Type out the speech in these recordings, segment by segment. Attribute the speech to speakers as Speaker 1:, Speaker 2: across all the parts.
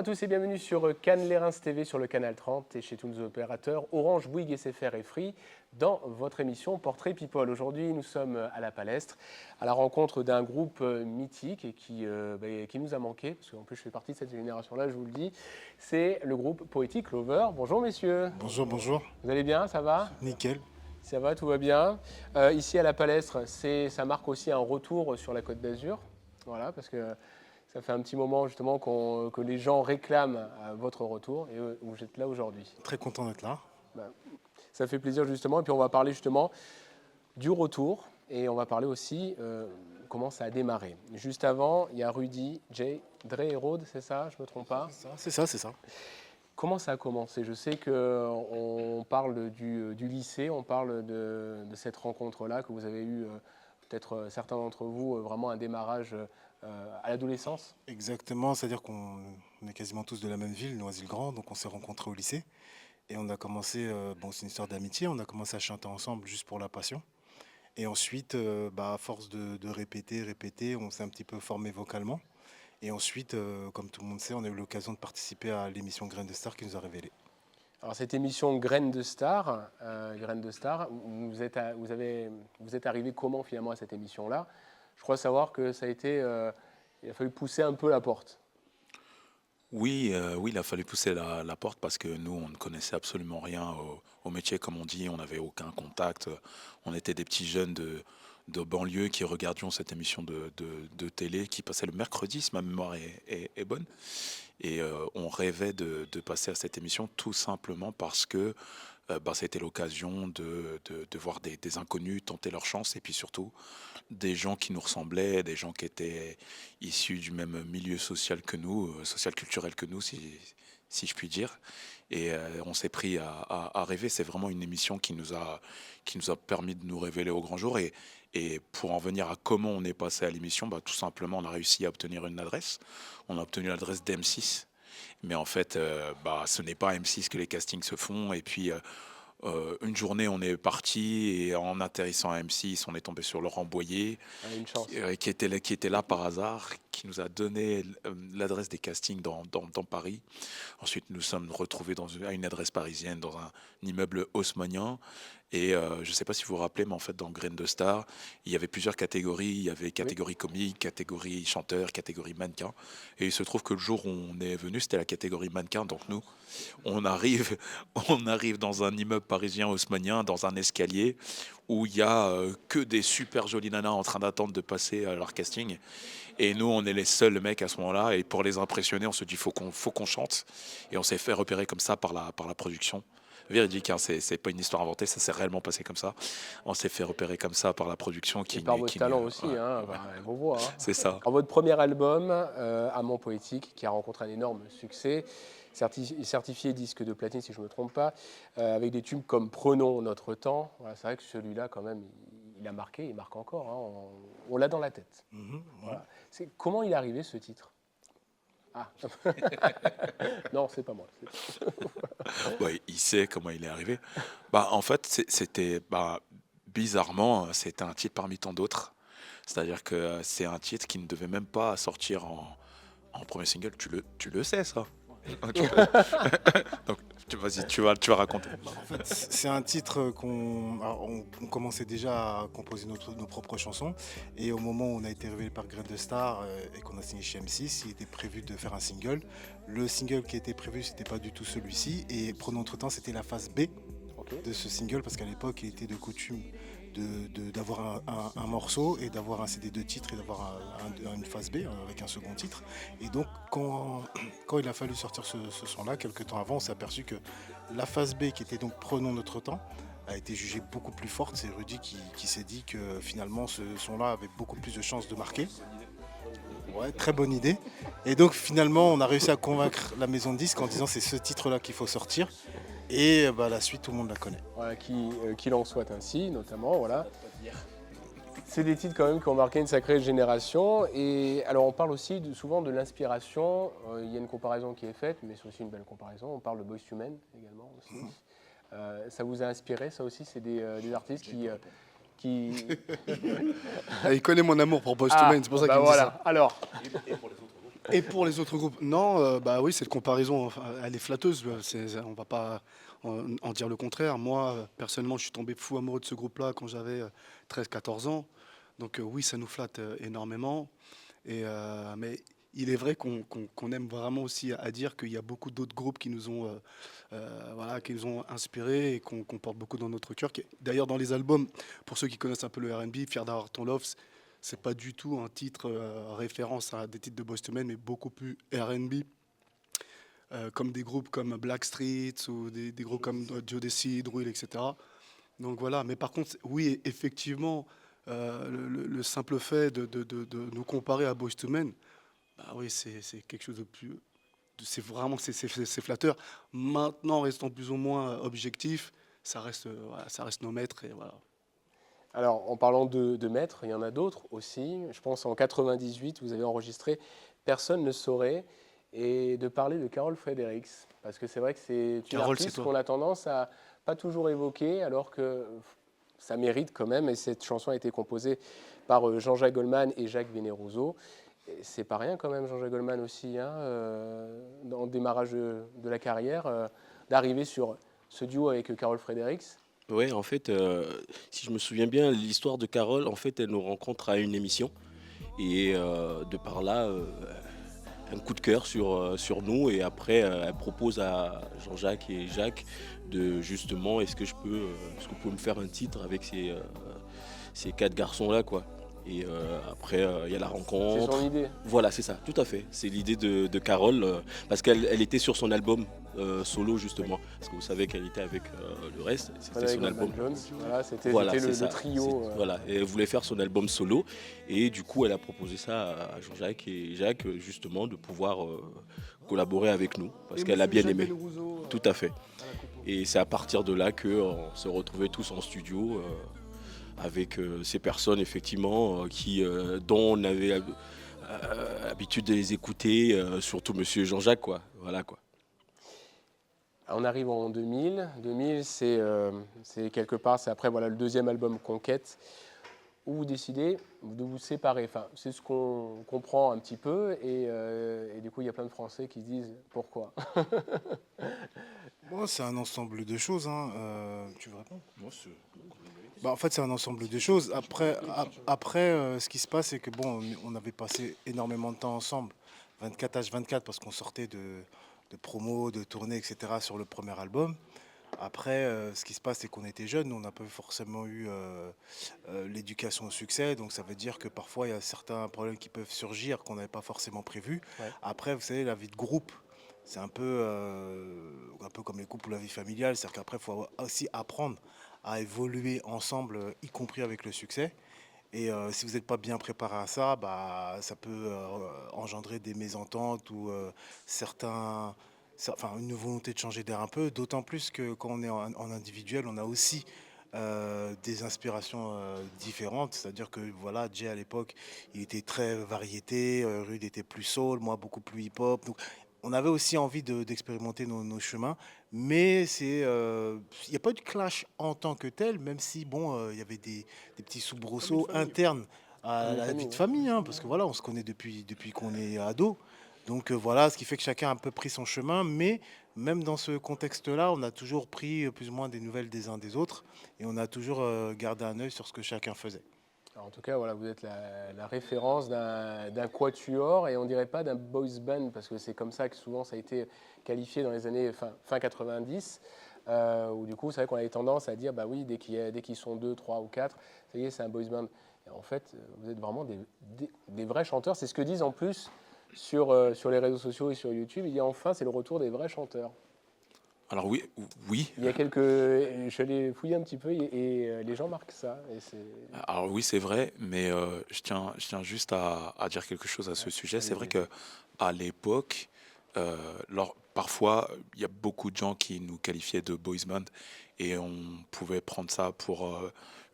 Speaker 1: à tous et bienvenue sur Cannes les Reims TV sur le canal 30 et chez tous nos opérateurs Orange, Bouygues, SFR et Free dans votre émission Portrait People. Aujourd'hui, nous sommes à la Palestre à la rencontre d'un groupe mythique et qui nous a manqué, parce qu'en plus je fais partie de cette génération-là, je vous le dis. C'est le groupe Poetic Lover. Bonjour messieurs.
Speaker 2: Bonjour, bonjour.
Speaker 1: Vous allez bien, ça va ?
Speaker 2: Nickel.
Speaker 1: Ça va, tout va bien. Ici à la Palestre, ça marque aussi un retour sur la Côte d'Azur. Voilà, parce que ça fait un petit moment justement que les gens réclament votre retour et vous êtes là aujourd'hui.
Speaker 2: Très content d'être là.
Speaker 1: Ça fait plaisir justement. Et puis on va parler justement du retour et on va parler aussi comment ça a démarré. Juste avant, il y a Rudy, Jay, Dre et Rode, c'est ça? Je ne me trompe pas?
Speaker 2: C'est ça.
Speaker 1: Comment ça a commencé? Je sais qu'on parle du lycée, on parle de cette rencontre-là que vous avez eue, peut-être certains d'entre vous, vraiment un démarrage à l'adolescence.
Speaker 2: Exactement, c'est-à-dire qu'on est quasiment tous de la même ville, Noisy-le-Grand, donc on s'est rencontrés au lycée. Et on a commencé, c'est une histoire d'amitié, on a commencé à chanter ensemble juste pour la passion. Et ensuite, à force de répéter, on s'est un petit peu formé vocalement. Et ensuite, comme tout le monde sait, on a eu l'occasion de participer à l'émission Graines de Star qui nous a révélé.
Speaker 1: Alors cette émission Graines de Star, vous êtes arrivé comment finalement à cette émission-là? Je crois savoir que ça a été, il a fallu pousser un peu la porte.
Speaker 3: Oui, il a fallu pousser la porte parce que nous, on ne connaissait absolument rien au métier, comme on dit, on n'avait aucun contact. On était des petits jeunes de banlieue qui regardions cette émission de télé qui passait le mercredi, si ma mémoire est bonne. Et on rêvait de passer à cette émission tout simplement parce que c'était l'occasion de voir des inconnus tenter leur chance et puis surtout des gens qui nous ressemblaient, des gens qui étaient issus du même milieu social que nous, social culturel que nous, si je puis dire. Et on s'est pris à rêver. C'est vraiment une émission qui nous a permis de nous révéler au grand jour. Et pour en venir à comment on est passé à l'émission, tout simplement, on a réussi à obtenir une adresse. On a obtenu l'adresse d'M6. Mais en fait, ce n'est pas à M6 que les castings se font. Et puis, une journée, on est parti et en atterrissant à M6, on est tombé sur Laurent Boyer,
Speaker 1: Une chance.
Speaker 3: qui était là par hasard, qui nous a donné l'adresse des castings dans Paris. Ensuite, nous sommes retrouvés à une adresse parisienne, dans un immeuble haussmannien. Et je ne sais pas si vous vous rappelez, mais en fait, dans Graines de Star, il y avait plusieurs catégories. Il y avait catégorie comique, catégorie chanteur, catégorie mannequin. Et il se trouve que le jour où on est venu, c'était la catégorie mannequin. Donc nous, on arrive dans un immeuble parisien haussmannien, dans un escalier, où il y a que des super jolies nanas en train d'attendre de passer à leur casting. Et nous, on est les seuls mecs à ce moment-là. Et pour les impressionner, on se dit faut qu'on chante. Et on s'est fait repérer comme ça par la production. Véridique, hein, c'est pas une histoire inventée, ça s'est réellement passé comme ça. On s'est fait repérer comme ça par la production
Speaker 1: Et par votre talent aussi,
Speaker 3: ouais.
Speaker 1: On voit.
Speaker 3: C'est ça.
Speaker 1: Alors, votre premier album, Amant Poétique, qui a rencontré un énorme succès, certifié disque de platine si je ne me trompe pas, avec des tubes comme Prenons notre temps. Voilà, c'est vrai que celui-là, quand même, il a marqué, il marque encore. Hein, on l'a dans la tête. Voilà. Comment il est arrivé ce titre? Ah non, c'est pas moi.
Speaker 3: Ouais, il sait comment il est arrivé. En fait, c'était bizarrement, c'était un titre parmi tant d'autres. C'est-à-dire que c'est un titre qui ne devait même pas sortir en premier single. Tu le sais, ça. Donc, vas-y, tu vas raconter.
Speaker 2: En fait, c'est un titre on commençait déjà à composer nos propres chansons. Et au moment où on a été révélé par Graines de Star et qu'on a signé chez M6, il était prévu de faire un single. Le single qui était prévu, c'était pas du tout celui-ci. Et Prenons notre temps, c'était la phase B de ce single, parce qu'à l'époque, il était de coutume d'avoir un morceau et d'avoir un CD de titres et d'avoir une phase B avec un second titre. Et donc quand il a fallu sortir ce son-là, quelques temps avant, on s'est aperçu que la phase B, qui était donc Prenons notre temps, a été jugée beaucoup plus forte. C'est Rudy qui s'est dit que finalement ce son-là avait beaucoup plus de chances de marquer. Ouais, très bonne idée. Et donc finalement on a réussi à convaincre la maison de disques en disant c'est ce titre-là qu'il faut sortir. Et la suite, tout le monde la connaît.
Speaker 1: Voilà, qu'il en soit ainsi, notamment. Voilà. C'est des titres quand même qui ont marqué une sacrée génération. Et alors on parle aussi souvent de l'inspiration. Il y a une comparaison qui est faite, mais c'est aussi une belle comparaison. On parle de Boyz II Men également aussi. Ça vous a inspiré, ça aussi? C'est des artistes qui...
Speaker 4: Il connaît mon amour pour Boyz II Men, c'est pour ça qu'il me dit
Speaker 1: voilà.
Speaker 4: ça.
Speaker 1: Alors,
Speaker 3: Et pour les autres groupes.
Speaker 4: Et pour les autres groupes, non, bah oui, cette comparaison, enfin, elle est flatteuse. On va pas en dire le contraire. Moi, personnellement, je suis tombé fou amoureux de ce groupe-là quand j'avais 13-14 ans. Donc oui, ça nous flatte énormément. Mais il est vrai qu'on aime vraiment aussi à dire qu'il y a beaucoup d'autres groupes qui nous ont, voilà, qui nous ont inspirés et qu'on porte beaucoup dans notre cœur. D'ailleurs, dans les albums, pour ceux qui connaissent un peu le R&B, Fier d'avoir ton love, c'est pas du tout un titre référence à des titres de Boyz II Men, mais beaucoup plus R&B, comme des groupes comme Blackstreet ou des groupes comme Jodeci, Druil, etc. Donc voilà, mais par contre, oui, effectivement, le simple fait de nous comparer à Boyz II Men, bah oui, c'est quelque chose de plus. C'est vraiment c'est flatteur. Maintenant, restons plus ou moins objectifs, voilà, ça reste nos maîtres et voilà.
Speaker 1: Alors, en parlant de maîtres, il y en a d'autres aussi. Je pense en 98, vous avez enregistré Personne ne saurait et de parler de Carol Fredericks. Parce que c'est vrai que c'est une
Speaker 4: Carole, c'est
Speaker 1: artiste
Speaker 4: toi.
Speaker 1: qu'on a tendance à pas toujours évoquer, alors que ça mérite quand même. Et cette chanson a été composée par Jean-Jacques Goldman et Jacques Veneroso. Et c'est pas rien quand même, Jean-Jacques Goldman aussi, hein, dans le démarrage de la carrière, d'arriver sur ce duo avec Carol Fredericks.
Speaker 5: Ouais, en fait, si je me souviens bien, l'histoire de Carole, en fait, elle nous rencontre à une émission. Et de par là, un coup de cœur sur nous. Et après, elle propose à Jean-Jacques et Jacques de justement, est-ce que vous pouvez me faire un titre avec ces quatre garçons-là, quoi. Et après, il y a la
Speaker 1: C'est
Speaker 5: rencontre.
Speaker 1: son idée.
Speaker 5: Voilà, c'est ça, tout à fait. C'est l'idée de Carole, parce qu'elle était sur son album solo, justement. Parce que vous savez qu'elle était avec le reste, c'était
Speaker 1: Avec
Speaker 5: son
Speaker 1: Goldman
Speaker 5: album.
Speaker 1: Jones, voilà, c'était
Speaker 5: Voilà,
Speaker 1: c'était
Speaker 5: c'est ça.
Speaker 1: le trio.
Speaker 5: Voilà, et elle voulait faire son album solo. Et du coup, elle a proposé ça à Jean-Jacques et Jacques, justement, de pouvoir collaborer avec nous. Parce
Speaker 4: Et
Speaker 5: qu'elle a
Speaker 4: Monsieur
Speaker 5: bien
Speaker 4: Jacques
Speaker 5: aimé.
Speaker 4: Velourou,
Speaker 5: Tout à fait.
Speaker 4: à la compo.
Speaker 5: Et c'est à partir de là qu'on se retrouvait tous en studio avec ces personnes, effectivement, dont on avait l'habitude de les écouter, surtout Monsieur Jean-Jacques, quoi. Voilà, quoi.
Speaker 1: On arrive en 2000. 2000, c'est quelque part, c'est après voilà, le deuxième album Conquête, où vous décidez de vous séparer. Enfin, c'est ce qu'on comprend un petit peu, et du coup, il y a plein de Français qui se disent pourquoi.
Speaker 2: Bon, c'est un ensemble de choses, hein. Tu veux répondre? Bah, en fait, c'est un ensemble de choses. Après, ce qui se passe, c'est que bon, on avait passé énormément de temps ensemble, 24h24, parce qu'on sortait de promos, de tournées, etc. sur le premier album. Après, ce qui se passe, c'est qu'on était jeunes, on n'a pas forcément eu l'éducation au succès, donc ça veut dire que parfois il y a certains problèmes qui peuvent surgir qu'on n'avait pas forcément prévus.
Speaker 1: Ouais.
Speaker 2: Après, vous savez, la vie de groupe, c'est un peu comme les couples ou la vie familiale, c'est-à-dire qu'après, il faut aussi apprendre à évoluer ensemble, y compris avec le succès. Et si vous n'êtes pas bien préparé à ça, bah, ça peut engendrer des mésententes ou enfin, une volonté de changer d'air un peu. D'autant plus que quand on est en individuel, on a aussi des inspirations différentes. C'est-à-dire que voilà, Jay à l'époque, il était très variété, Rude était plus soul, moi beaucoup plus hip-hop. Donc, on avait aussi envie d'expérimenter nos chemins, mais il n'y a pas eu de clash en tant que tel, même si bon, il y avait des petits soubresauts internes à
Speaker 1: Comme une
Speaker 2: la
Speaker 1: famille,
Speaker 2: vie de
Speaker 1: ouais.
Speaker 2: famille, hein, parce que voilà, on se connaît depuis qu'on est ado. Donc voilà, ce qui fait que chacun a un peu pris son chemin, mais même dans ce contexte-là, on a toujours pris plus ou moins des nouvelles des uns des autres, et on a toujours gardé un œil sur ce que chacun faisait.
Speaker 1: Alors, en tout cas, voilà, vous êtes la référence d'un quatuor, et on dirait pas d'un boys band, parce que c'est comme ça que souvent ça a été qualifié dans les années fin 90, où du coup, c'est vrai qu'on avait tendance à dire, bah oui, dès qu'ils sont 2, 3 ou 4, ça y est, c'est un boys band. Et en fait, vous êtes vraiment des vrais chanteurs. C'est ce que disent en plus sur les réseaux sociaux et sur YouTube. Il dit enfin, c'est le retour des vrais chanteurs.
Speaker 3: Alors oui, oui.
Speaker 1: Il y a quelques. Je l'ai fouillé un petit peu, et les gens marquent ça. Et
Speaker 3: Alors oui, c'est vrai, mais je tiens juste à dire quelque chose à ce sujet. C'est vrai
Speaker 1: allez-y.
Speaker 3: que à l'époque, parfois, il y a beaucoup de gens qui nous qualifiaient de boys band et on pouvait prendre ça pour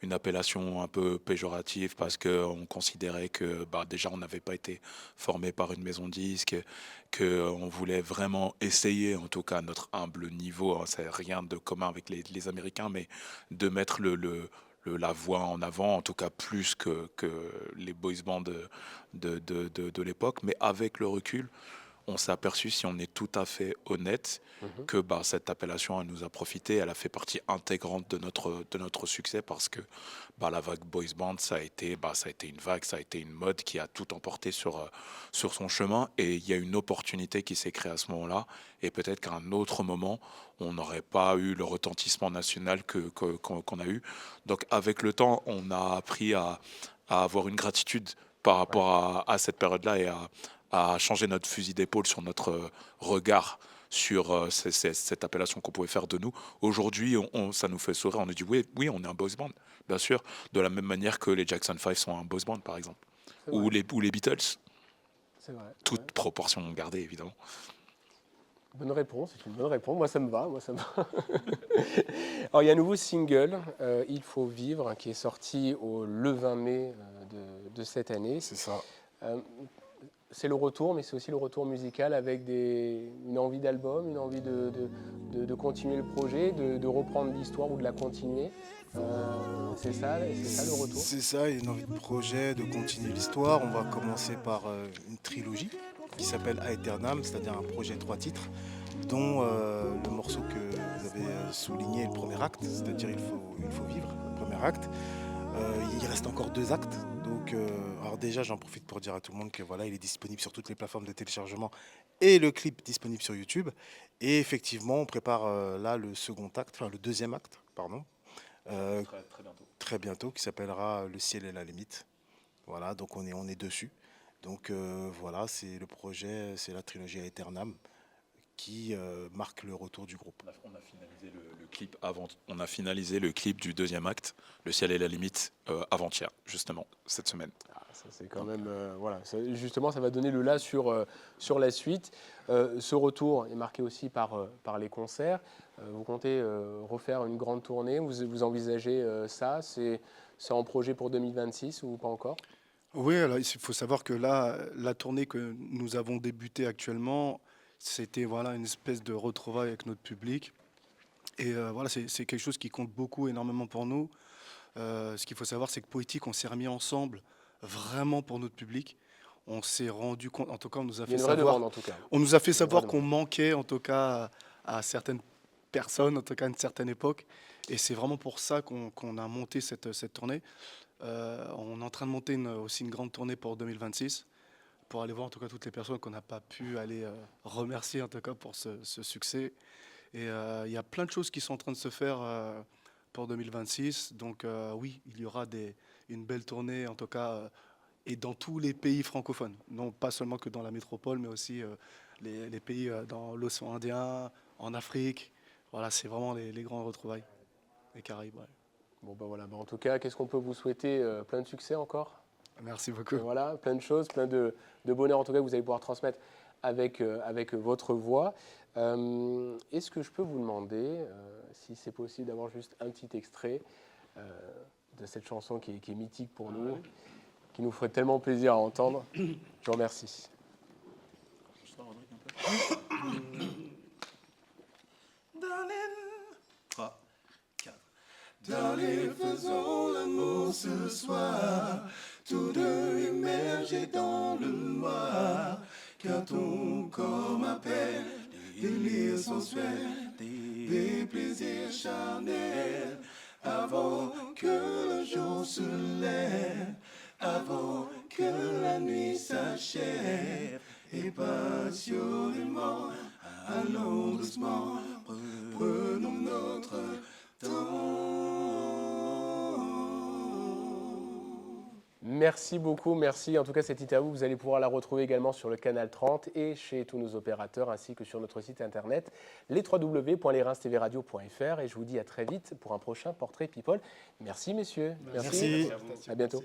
Speaker 3: une appellation un peu péjorative parce qu'on considérait que bah, déjà on n'avait pas été formé par une maison de disques, qu'on voulait vraiment essayer, en tout cas à notre humble niveau, hein, c'est rien de commun avec les Américains, mais de mettre le la voix en avant, en tout cas plus que les boys bands de l'époque. Mais avec le recul, on s'est aperçu, si on est tout à fait honnête, que cette appellation, elle nous a profité, elle a fait partie intégrante de notre succès, parce que la vague boys band, ça a été une vague, ça a été une mode qui a tout emporté sur son chemin, et il y a une opportunité qui s'est créée à ce moment-là, et peut-être qu'à un autre moment, on n'aurait pas eu le retentissement national qu'on a eu. Donc avec le temps, on a appris à avoir une gratitude par rapport à cette période-là, et à changer notre fusil d'épaule sur notre regard sur cette appellation qu'on pouvait faire de nous. Aujourd'hui, ça nous fait sourire, on nous dit oui, on est un boys band, bien sûr, de la même manière que les Jackson 5 sont un boys band, par exemple, ou les Beatles,
Speaker 1: C'est vrai.
Speaker 3: toute proportion gardée, évidemment.
Speaker 1: Bonne réponse, c'est une bonne réponse. Moi, ça me va. Alors, il y a un nouveau single, Il faut vivre, qui est sorti le 20 mai de cette année.
Speaker 2: C'est ça.
Speaker 1: C'est le retour, mais c'est aussi le retour musical avec une envie d'album, une envie de continuer le projet, de reprendre l'histoire ou de la continuer. C'est ça le retour.
Speaker 2: C'est ça, il y a une envie de projet, de continuer l'histoire. On va commencer par une trilogie qui s'appelle Aeternam, c'est-à-dire un projet 3 titres, dont le morceau que vous avez souligné, le premier acte, c'est-à-dire il faut vivre, le premier acte. Il reste encore 2 actes. Donc, alors déjà, j'en profite pour dire à tout le monde que voilà, il est disponible sur toutes les plateformes de téléchargement et le clip disponible sur YouTube. Et effectivement, on prépare là le deuxième acte, pardon, très bientôt, qui s'appellera Le ciel est la limite. Voilà, donc on est dessus. Donc voilà, c'est le projet, c'est la trilogie Aeternam qui marque le retour du groupe.
Speaker 3: On a finalisé le clip du deuxième acte, Le ciel et la limite, avant-hier, justement, cette semaine.
Speaker 1: Ça, c'est quand même... voilà, justement, ça va donner le là sur la suite. Ce retour est marqué aussi par les concerts. Vous comptez refaire une grande tournée, vous envisagez ça, c'est en projet pour 2026 ou pas encore?
Speaker 4: Oui, alors il faut savoir que là, la tournée que nous avons débutée actuellement, c'était voilà, une espèce de retrouvaille avec notre public. Et voilà, c'est quelque chose qui compte beaucoup, énormément pour nous. Ce qu'il faut savoir, c'est que Poétique, on s'est remis ensemble vraiment pour notre public. On s'est rendu compte, en tout cas, on nous a
Speaker 1: Il y a
Speaker 4: fait
Speaker 1: une vraie
Speaker 4: savoir,
Speaker 1: demande, en tout cas.
Speaker 4: on nous a fait
Speaker 1: Il y a une
Speaker 4: savoir
Speaker 1: vraie
Speaker 4: qu'on manquait, en tout cas, à certaines personnes, en tout cas à une certaine époque. Et c'est vraiment pour ça qu'on a monté cette tournée. On est en train de monter aussi une grande tournée pour 2026, pour aller voir en tout cas toutes les personnes qu'on n'a pas pu aller remercier en tout cas pour ce succès. Et il y a plein de choses qui sont en train de se faire pour 2026. Donc oui, il y aura une belle tournée en tout cas et dans tous les pays francophones. Non pas seulement que dans la métropole, mais aussi les pays dans l'océan Indien, en Afrique. Voilà, c'est vraiment les grands retrouvailles. Les Caraïbes, ouais.
Speaker 1: Bon, ben voilà. En tout cas, qu'est-ce qu'on peut vous souhaiter? Plein de succès encore.
Speaker 4: Merci beaucoup.
Speaker 1: Voilà, plein de choses, plein de bonheur en tout cas que vous allez pouvoir transmettre avec votre voix. Est-ce que je peux vous demander si c'est possible d'avoir juste un petit extrait de cette chanson qui est mythique pour nous, qui nous ferait tellement plaisir à entendre? Je vous remercie.
Speaker 6: Darling, faisons l'amour ce soir, tous deux immergés dans le noir, car ton corps m'appelle, délire sensuel, des plaisirs charnels, avant que le jour se lève, avant que la nuit s'achève, et passionnément, allons doucement, prenons notre temps.
Speaker 1: Merci beaucoup, merci. En tout cas, cette interview, vous allez pouvoir la retrouver également sur le canal 30 et chez tous nos opérateurs, ainsi que sur notre site internet, les www.lesreims-tvradio.fr. Et je vous dis à très vite pour un prochain Portrait People. Merci, messieurs.
Speaker 2: Merci.
Speaker 1: À bientôt.